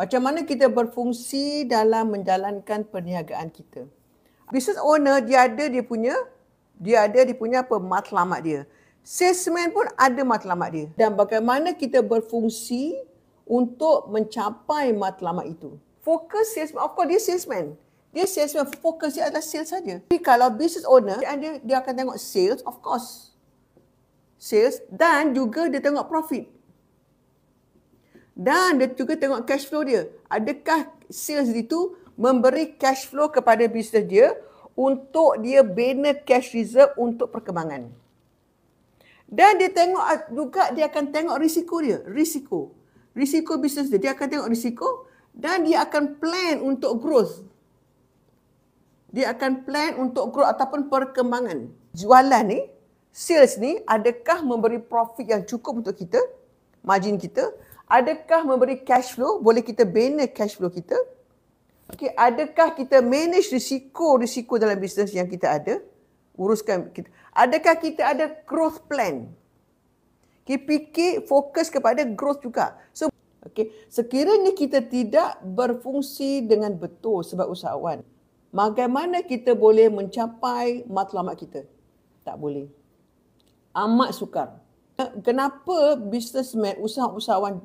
Macam mana kita berfungsi dalam menjalankan perniagaan kita. Business owner dia ada dia punya matlamat dia. Salesman pun ada matlamat dia. Dan bagaimana kita berfungsi untuk mencapai matlamat itu. Fokus salesman, of course dia salesman. Dia salesman, fokus dia adalah sales saja. Tapi kalau business owner, dia akan tengok sales, of course. Sales dan juga dia tengok profit. Dan dia juga tengok cash flow dia. Adakah sales itu memberi cash flow kepada bisnes dia untuk dia bina cash reserve untuk perkembangan. Dan dia tengok juga, dia akan tengok risiko dia. Risiko bisnes dia. Dia akan tengok risiko dan dia akan plan untuk growth. Dia akan plan untuk growth ataupun perkembangan. Jualan ni, sales ni, adakah memberi profit yang cukup untuk kita, margin kita? Adakah memberi cash flow? Boleh kita bina cash flow kita? Okay, adakah kita manage risiko dalam bisnes yang kita ada? Uruskan kita. Adakah kita ada growth plan? Kita fikir fokus kepada growth juga. So, okay, sekiranya kita tidak berfungsi dengan betul sebagai usahawan, bagaimana kita boleh mencapai matlamat kita? Tak boleh. Amat sukar. Kenapa businessman, usahawan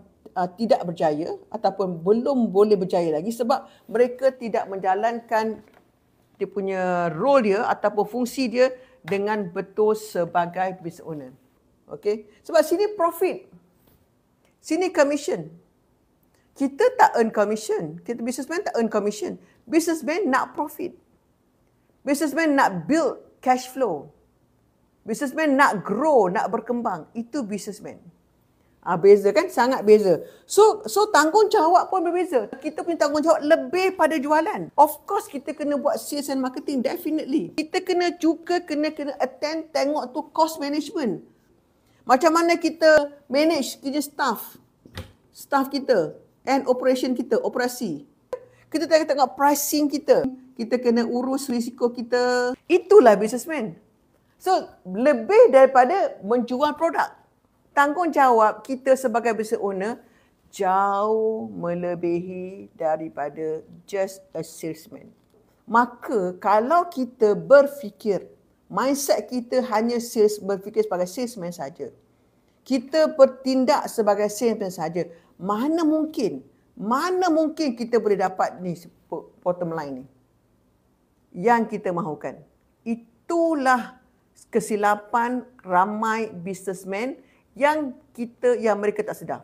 tidak berjaya ataupun belum boleh berjaya lagi? Sebab mereka tidak menjalankan dia punya role dia ataupun fungsi dia dengan betul sebagai business owner. Okay? Sebab sini profit. Sini commission. Kita tak earn commission. Kita businessman tak earn commission. Businessman nak profit. Businessman nak build cash flow. Businessman nak grow, nak berkembang. Itu businessman. Beza kan? Sangat beza. So tanggungjawab pun berbeza. Kita punya tanggungjawab lebih pada jualan. Of course kita kena buat sales and marketing. Definitely. Kita kena attend, tengok tu cost management. Macam mana kita manage kerja staff kita and operation kita, operasi. Kita tengok pricing kita. Kita kena urus risiko kita. Itulah businessman. So lebih daripada menjual produk. Tanggungjawab kita sebagai business owner jauh melebihi daripada just a salesman. Maka kalau kita berfikir, mindset kita hanya berfikir sebagai salesman saja, kita bertindak sebagai salesman saja, mana mungkin kita boleh dapat ni bottom line ni yang kita mahukan. Itulah kesilapan ramai businessman yang mereka tak sedar.